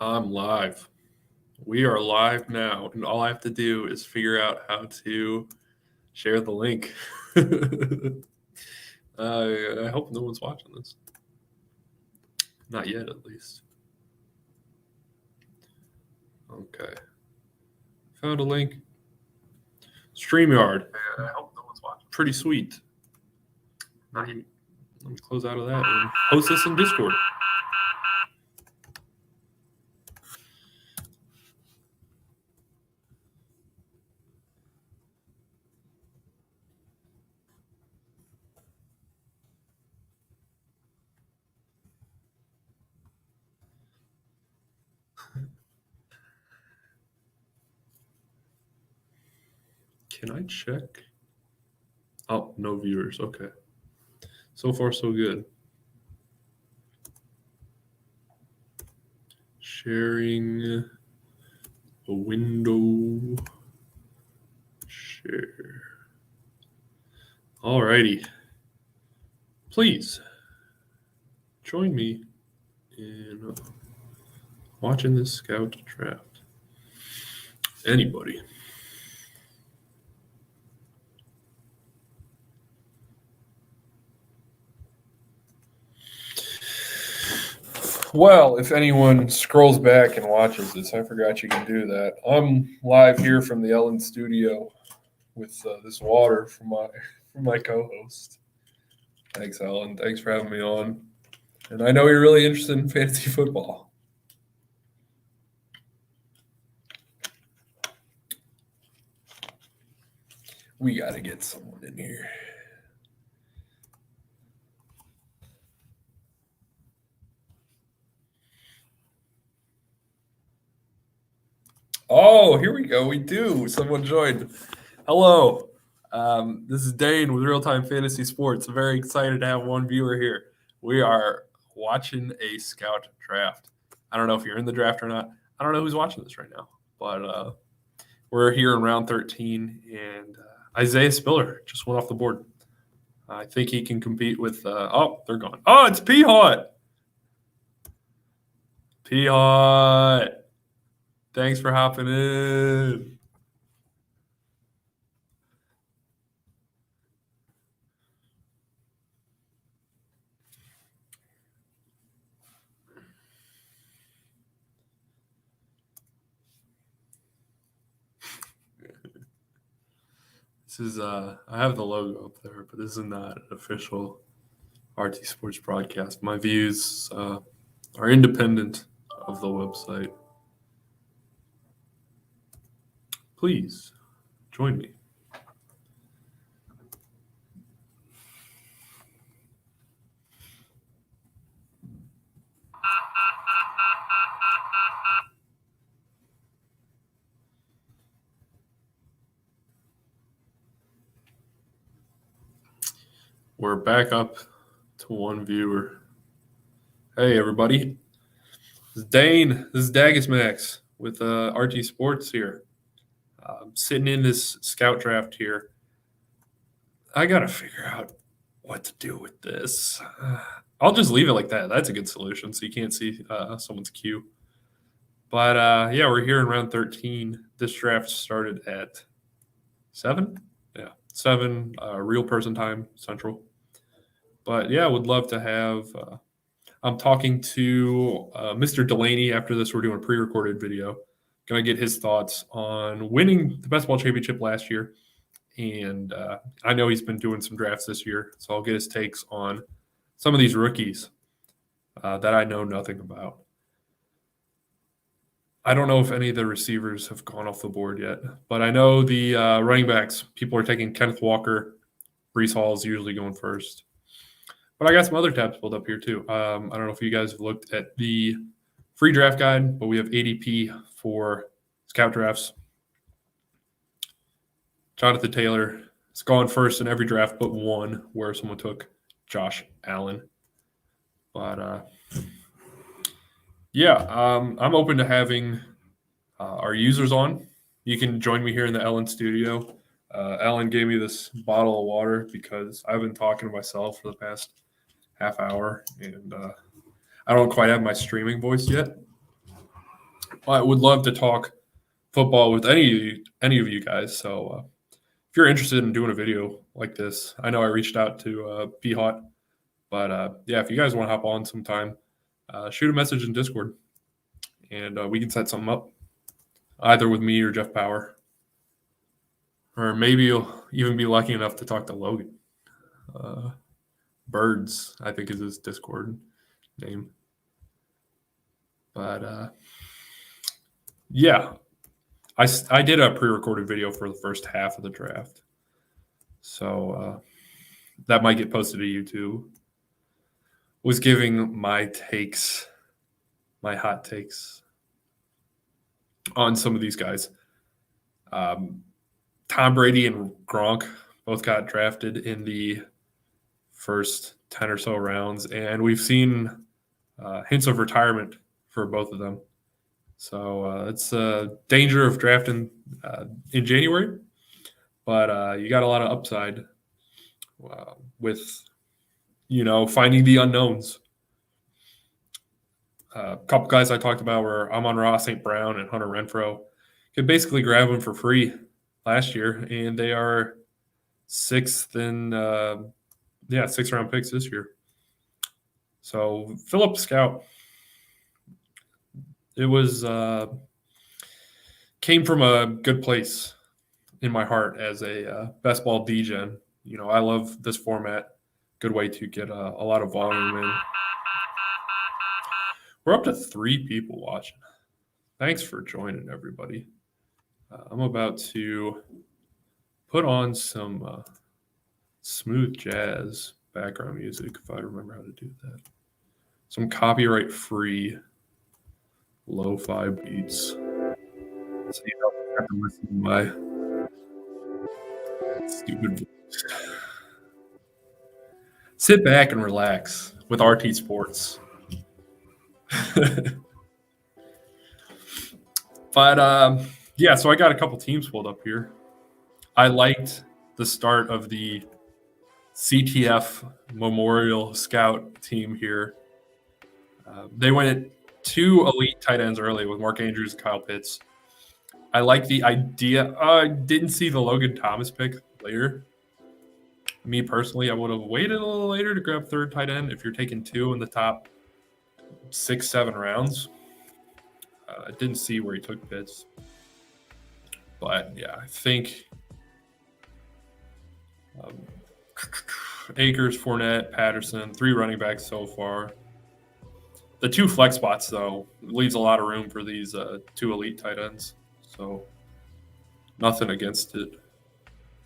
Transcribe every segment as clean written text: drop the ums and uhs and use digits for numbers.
I'm live. We are live now, and all I have to do is figure out how to share the link. I hope no one's watching this. Not yet, at least. Okay. Found a link. StreamYard. I hope no one's watching. Pretty sweet. Let me close out of that and post this in Discord. Can I check? Oh, no viewers. Okay. So far, so good. Sharing a window. Share. Alrighty. Please join me in watching this scout draft. Anybody. Well, if anyone scrolls back and watches this, I forgot you can do that. I'm live here from the Ellen studio with this water from my co-host. Thanks, Ellen. Thanks for having me on. And I know you're really interested in fantasy football. We got to get someone in here. Oh, here we go. We do. Someone joined. Hello. This is Dane with Real Time Fantasy Sports. I'm very excited to have one viewer here. We are watching a scout draft. I don't know if you're in the draft or not. I don't know who's watching this right now, but we're here in round 13, and Isaiah Spiller just went off the board. I think he can compete with they're gone. Oh, it's P-Hot. P-Hot. Thanks for hopping in. This is I have the logo up there, but this is not an official RT Sports broadcast. My views are independent of the website. Please join me. We're back up to one viewer. Hey, everybody. This is Dane. This is Dagus Max with RT Sports here. Sitting in this scout draft here. I got to figure out what to do with this. I'll just leave it like that. That's a good solution, so you can't see someone's queue. But, yeah, we're here in round 13. This draft started at 7? Yeah, 7 real person time central. But, yeah, would love to have I'm talking to Mr. Delaney after this. We're doing a pre-recorded video. Going to get his thoughts on winning the best ball championship last year. And I know he's been doing some drafts this year, so I'll get his takes on some of these rookies that I know nothing about. I don't know if any of the receivers have gone off the board yet, but I know the running backs, people are taking Kenneth Walker. Breece Hall is usually going first. But I got some other tabs pulled up here too. I don't know if you guys have looked at the free draft guide, but we have ADP for scout drafts. Jonathan Taylor has gone first in every draft but one where someone took Josh Allen. But, yeah, I'm open to having our users on. You can join me here in the Ellen studio. Ellen gave me this bottle of water because I've been talking to myself for the past half hour, and I don't quite have my streaming voice yet. I would love to talk football with any of you guys. So if you're interested in doing a video like this, I know I reached out to Be Hot, but yeah, if you guys want to hop on sometime, shoot a message in Discord, and we can set something up, either with me or Jeff Power, or maybe you'll even be lucky enough to talk to Logan. Birds, I think, is his Discord name. But yeah, I did a pre-recorded video for the first half of the draft, so that might get posted to YouTube. Was giving my takes, my hot takes on some of these guys. Tom Brady and Gronk both got drafted in the first 10 or so rounds, and we've seen hints of retirement for both of them. So it's a danger of drafting in January, but you got a lot of upside with, finding the unknowns. A couple guys I talked about were Amon-Ra St. Brown and Hunter Renfrow. Could basically grab them for free last year, and they are sixth round picks this year. So Philip Scout, it was came from a good place in my heart as a best ball DGen. I love this format. Good way to get a lot of volume in. We're up to 3 people watching. Thanks for joining, everybody. I'm about to put on some smooth jazz background music, if I remember how to do that. Some copyright-free lo-fi beats. So you don't have to listen to my stupid voice. Sit back and relax with RT Sports. But yeah, so I got a couple teams pulled up here. I liked the start of the CTF Memorial Scout team here. They went 2 elite tight ends early with Mark Andrews and Kyle Pitts. I like the idea. I didn't see the Logan Thomas pick later. Me personally, I would have waited a little later to grab 3rd tight end if you're taking 2 in the top 6-7 rounds. I didn't see where he took Pitts. But yeah, I think Akers, Fournette, Patterson, 3 running backs so far. The 2 flex spots, though, leaves a lot of room for these 2 elite tight ends. So nothing against it.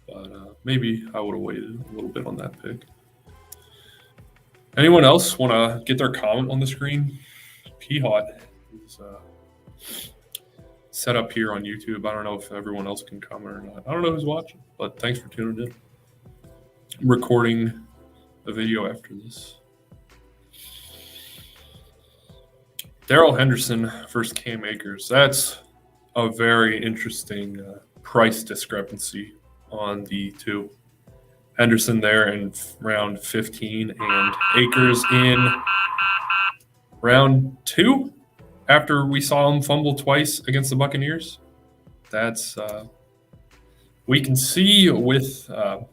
But maybe I would have waited a little bit on that pick. Anyone else want to get their comment on the screen? P-Hot is set up here on YouTube. I don't know if everyone else can comment or not. I don't know who's watching, but thanks for tuning in. I'm recording a video after this. Darrell Henderson versus Cam Akers. That's a very interesting price discrepancy on the 2. Henderson there in round 15 and Akers in round 2 after we saw him fumble twice against the Buccaneers. That's we can see with the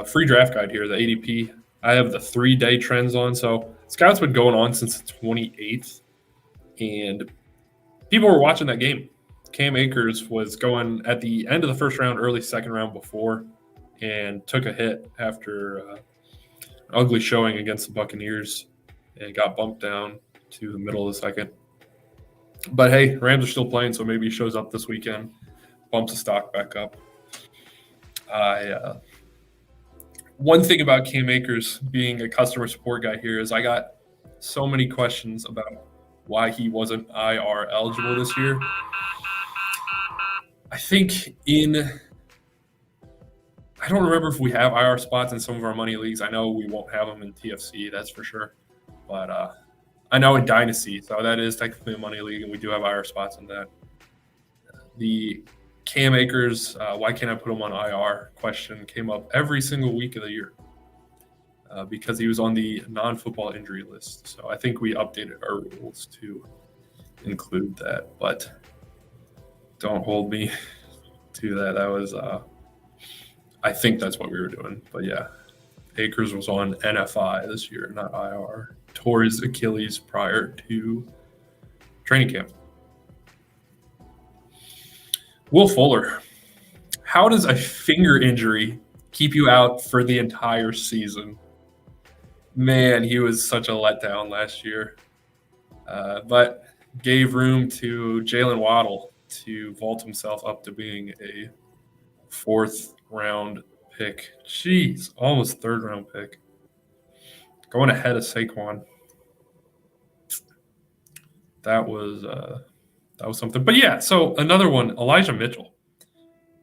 free draft guide here, the ADP. I have the 3-day trends on. So Scout's been going on since the 28th. And people were watching that game. Cam Akers was going at the end of the first round, early second round before, and took a hit after an ugly showing against the Buccaneers and got bumped down to the middle of the second. But hey, Rams are still playing, so maybe he shows up this weekend, bumps the stock back up. One thing about Cam Akers being a customer support guy here is I got so many questions about why he wasn't IR eligible this year. I think I don't remember if we have IR spots in some of our money leagues. I know we won't have them in TFC, that's for sure. But I know in Dynasty, so that is technically a money league, and we do have IR spots in that. The Cam Akers, why can't I put him on IR question came up every single week of the year because he was on the non-football injury list. So I think we updated our rules to include that, but don't hold me to that. That was, I think that's what we were doing. But yeah, Akers was on NFI this year, not IR. Tore his Achilles prior to training camp. Will Fuller, how does a finger injury keep you out for the entire season? Man, he was such a letdown last year. But gave room to Jalen Waddle to vault himself up to being a 4th-round pick. Jeez, almost 3rd-round pick. Going ahead of Saquon. That was something. But yeah, so another one, Elijah Mitchell.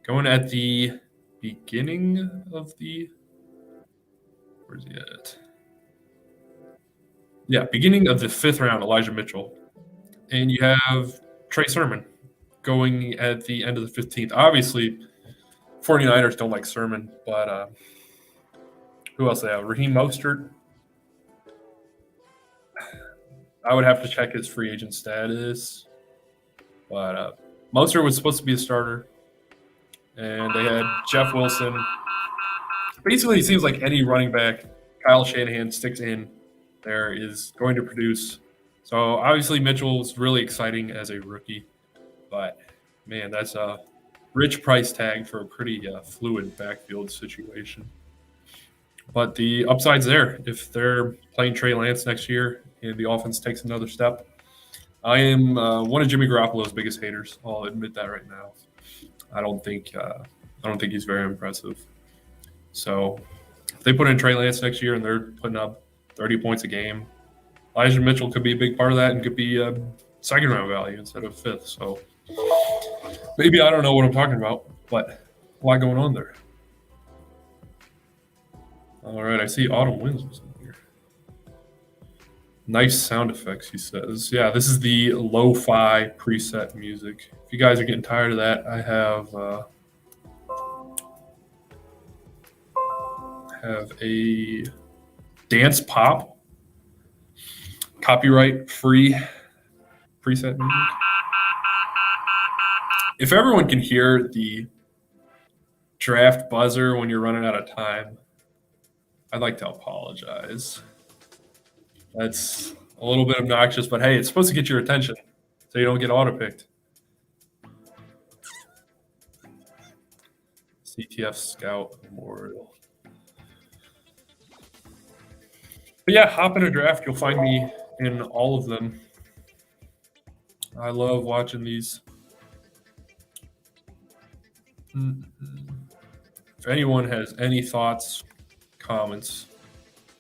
Going at the beginning of the – where's he at? Yeah, beginning of the 5th round, Elijah Mitchell. And you have Trey Sermon going at the end of the 15th. Obviously, 49ers don't like Sermon, but who else they have? Raheem Mostert. I would have to check his free agent status. But Mostert was supposed to be a starter. And they had Jeff Wilson. Basically, it seems like any running back Kyle Shanahan sticks in there is going to produce. So obviously Mitchell's really exciting as a rookie. But, man, that's a rich price tag for a pretty fluid backfield situation. But the upside's there. If they're playing Trey Lance next year and the offense takes another step, I am one of Jimmy Garoppolo's biggest haters. I'll admit that right now. I don't think he's very impressive. So if they put in Trey Lance next year and they're putting up 30 points a game, Elijah Mitchell could be a big part of that and could be a 2nd-round value instead of 5th. So maybe I don't know what I'm talking about, but a lot going on there. All right, I see Autumn Winds was in here. Nice sound effects, he says. Yeah, this is the lo-fi preset music. If you guys are getting tired of that, I have a dance pop, copyright-free preset music. If everyone can hear the draft buzzer when you're running out of time, I'd like to apologize. That's a little bit obnoxious, but hey, it's supposed to get your attention so you don't get auto-picked. CTF Scout Memorial. But yeah, hop in a draft. You'll find me in all of them. I love watching these. If anyone has any thoughts, comments,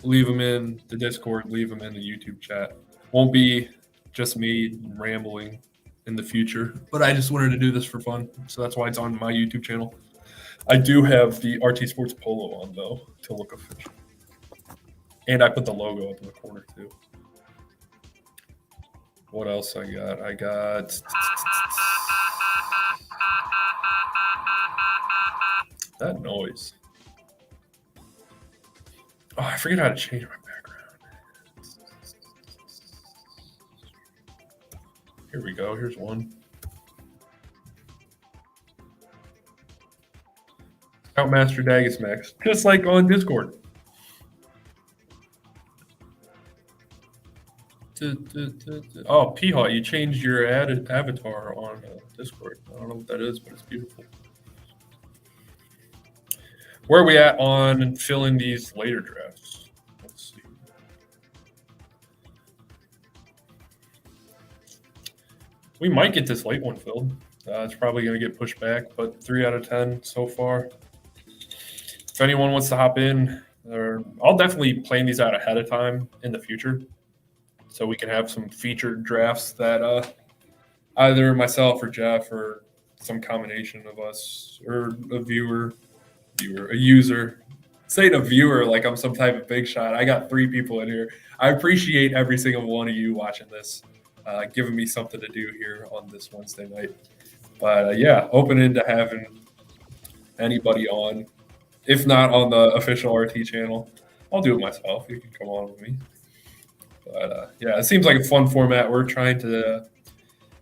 leave them in the Discord, leave them in the YouTube chat. Won't be just me rambling in the future, but I just wanted to do this for fun, so that's why it's on my YouTube channel. I do have the RT Sports polo on, though, to look official. And I put the logo up in the corner, too. What else I got? I got that noise. Oh, I forget how to change my background. Here we go. Here's one. Scoutmaster Dagus Max, just like on Discord. Oh, P-Haw, you changed your avatar on Discord. I don't know what that is, but it's beautiful. Where are we at on filling these later drafts? Let's see. We might get this late one filled. It's probably going to get pushed back, but 3 out of 10 so far. If anyone wants to hop in, I'll definitely plan these out ahead of time in the future, so we can have some featured drafts that either myself or Jeff or some combination of us or a user. Saying a viewer like I'm some type of big shot. I got 3 people in here. I appreciate every single one of you watching this, giving me something to do here on this Wednesday night. But yeah, open into having anybody on. If not on the official RT channel, I'll do it myself. You can come on with me. But yeah, it seems like a fun format. We're trying to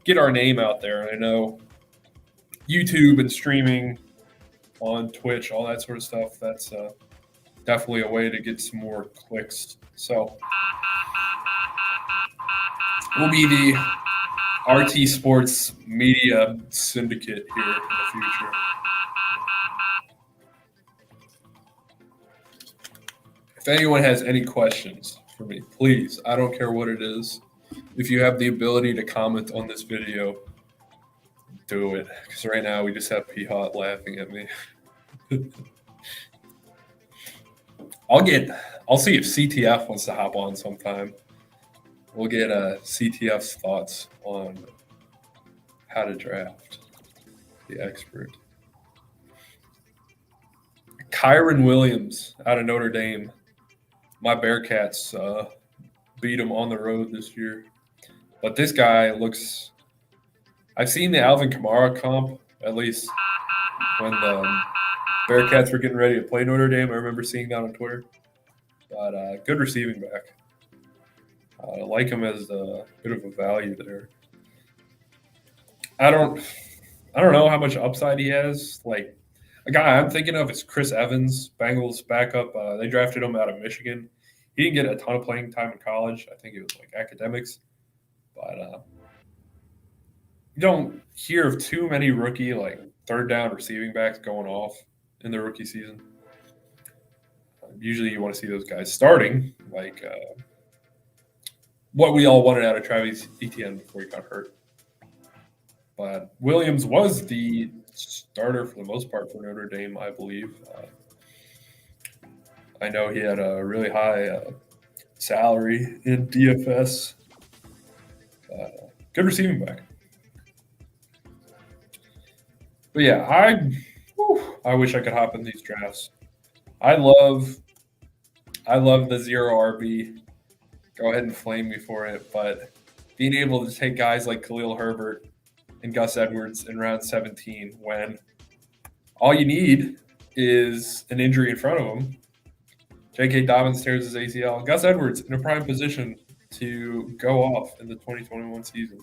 get our name out there. And I know YouTube and streaming on Twitch, all that sort of stuff, that's definitely a way to get some more clicks. So we'll be the RT Sports Media Syndicate here in the future. If anyone has any questions for me, please, I don't care what it is. If you have the ability to comment on this video, do it. Because right now we just have P-Hot laughing at me. I'll see if CTF wants to hop on sometime. We'll get CTF's thoughts on how to draft, the expert. Kyron Williams out of Notre Dame. My Bearcats beat him on the road this year. But this guy looks – I've seen the Alvin Kamara comp, at least when the Bearcats were getting ready to play Notre Dame. I remember seeing that on Twitter. But good receiving back. I like him as a bit of a value there. I don't know how much upside he has. Like, a guy I'm thinking of is Chris Evans, Bengals backup. They drafted him out of Michigan. He didn't get a ton of playing time in college. I think it was like academics. But you don't hear of too many rookie, like, third down receiving backs going off in the rookie season. Usually you want to see those guys starting, like what we all wanted out of Travis Etienne before he got hurt. But Williams was the starter for the most part for Notre Dame, I believe. I know he had a really high salary in DFS. Good receiving back. But yeah, I wish I could hop in these drafts. I love the zero RB. Go ahead and flame me for it, but being able to take guys like Khalil Herbert and Gus Edwards in round 17 when all you need is an injury in front of him. J.K. Dobbins tears his ACL. Gus Edwards in a prime position to go off in the 2021 season.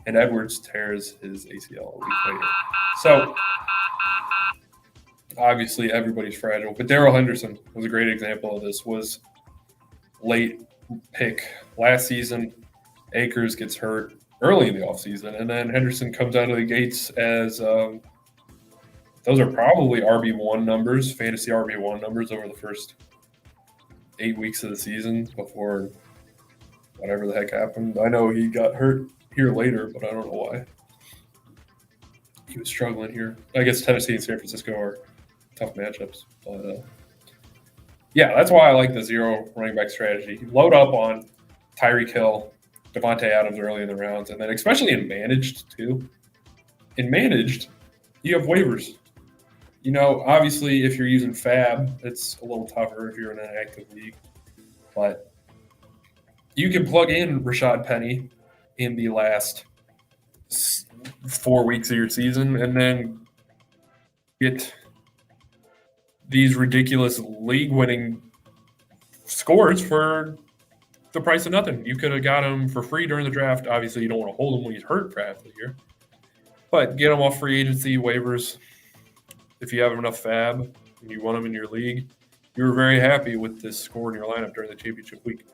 And Edwards tears his ACL a week later. So, obviously, everybody's fragile. But Darrell Henderson was a great example of this. Was late pick last season. Akers gets hurt early in the offseason. And then Henderson comes out of the gates as those are probably RB1 numbers, fantasy RB1 numbers over the first 8 weeks of the season before whatever the heck happened. I know he got hurt here later, but I don't know why. He was struggling here. I guess Tennessee and San Francisco are tough matchups. But yeah, that's why I like the zero running back strategy. Load up on Tyreek Hill, Devontae Adams early in the rounds, and then especially in managed too. In managed, you have waivers. You know, obviously, if you're using Fab, it's a little tougher if you're in an active league. But you can plug in Rashad Penny in the last 4 weeks of your season and then get these ridiculous league-winning scores for the price of nothing. You could have got him for free during the draft. Obviously, you don't want to hold him when he's hurt for half the year. But get him off free agency, waivers. If you have enough Fab and you want him in your league, you were very happy with this score in your lineup during the championship week.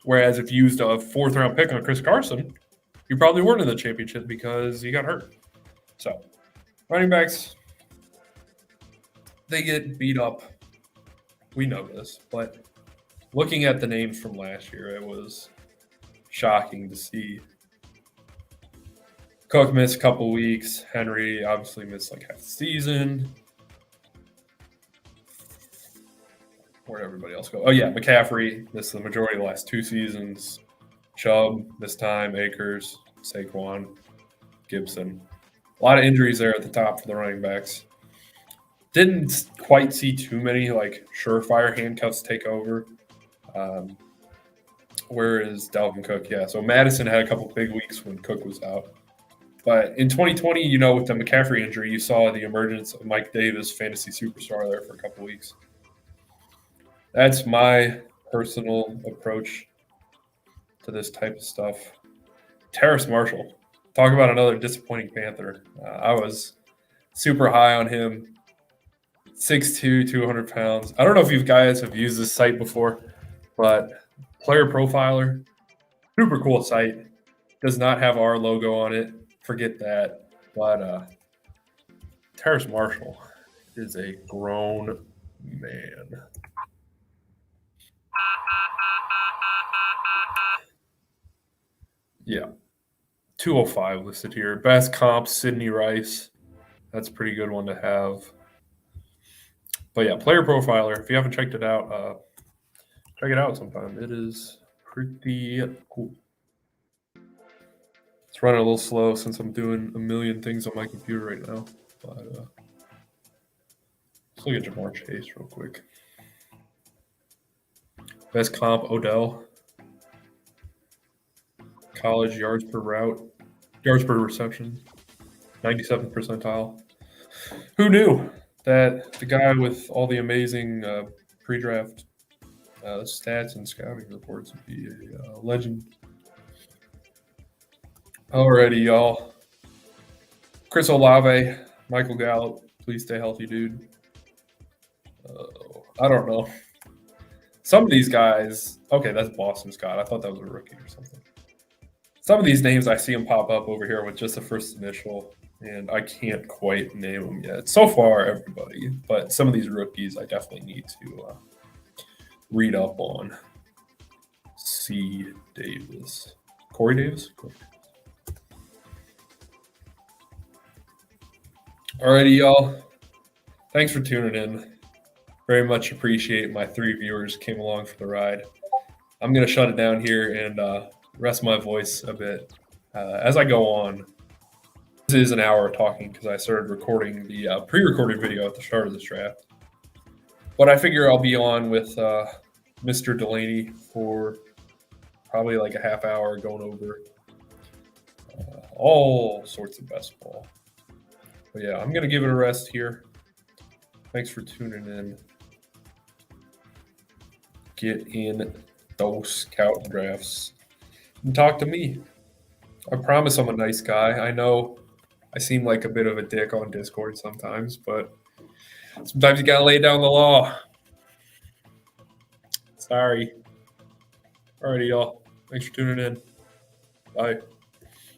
Whereas if you used a fourth-round pick on Chris Carson, you probably weren't in the championship because he got hurt. So, running backs, they get beat up. We know this. But looking at the names from last year, it was shocking to see. Cook missed a couple weeks. Henry obviously missed like half the season. Where'd everybody else go? Oh, yeah, McCaffrey missed the majority of the last 2 seasons. Chubb this time, Akers, Saquon, Gibson. A lot of injuries there at the top for the running backs. Didn't quite see too many like surefire handcuffs take over. Where is Dalvin Cook? Yeah, so Madison had a couple big weeks when Cook was out. But in 2020, you know, with the McCaffrey injury, you saw the emergence of Mike Davis, fantasy superstar, there for a couple weeks. That's my personal approach to this type of stuff. Terrace Marshall Talk about another disappointing Panther. I was super high on him. 6'2", 200 pounds. I don't know if you guys have used this site before, but Player Profiler, super cool site. Does not have our logo on it. Forget that. But Terrace Marshall is a grown man. Yeah. 205 listed here. Best comp, Sidney Rice. That's a pretty good one to have. But yeah, Player Profiler. If you haven't checked it out, check it out sometime. It is pretty cool. It's running a little slow since I'm doing a million things on my computer right now. But let's look at Jamar Chase real quick. Best comp, Odell. College yards per route, yards per reception, 97th percentile. Who knew that the guy with all the amazing pre-draft stats and scouting reports would be a legend? Alrighty, y'all. Chris Olave, Michael Gallup, please stay healthy, dude. I don't know. Some of these guys, okay, that's Boston Scott. I thought that was a rookie or something. Some of these names I see them pop up over here with just the first initial, and I can't quite name them yet. So far, everybody, but some of these rookies I definitely need to read up on. C. Davis. Corey Davis? Alrighty, y'all. Thanks for tuning in. Very much appreciate my 3 viewers came along for the ride. I'm going to shut it down here and rest my voice a bit as I go on. This is an hour of talking because I started recording the pre-recorded video at the start of this draft. But I figure I'll be on with Mr. Delaney for probably like a half hour going over all sorts of best ball. But yeah, I'm going to give it a rest here. Thanks for tuning in. Get in those scout drafts and talk to me. I promise I'm a nice guy. I know I seem like a bit of a dick on Discord sometimes, but sometimes you got to lay down the law. Sorry. Alrighty, y'all. Thanks for tuning in. Bye.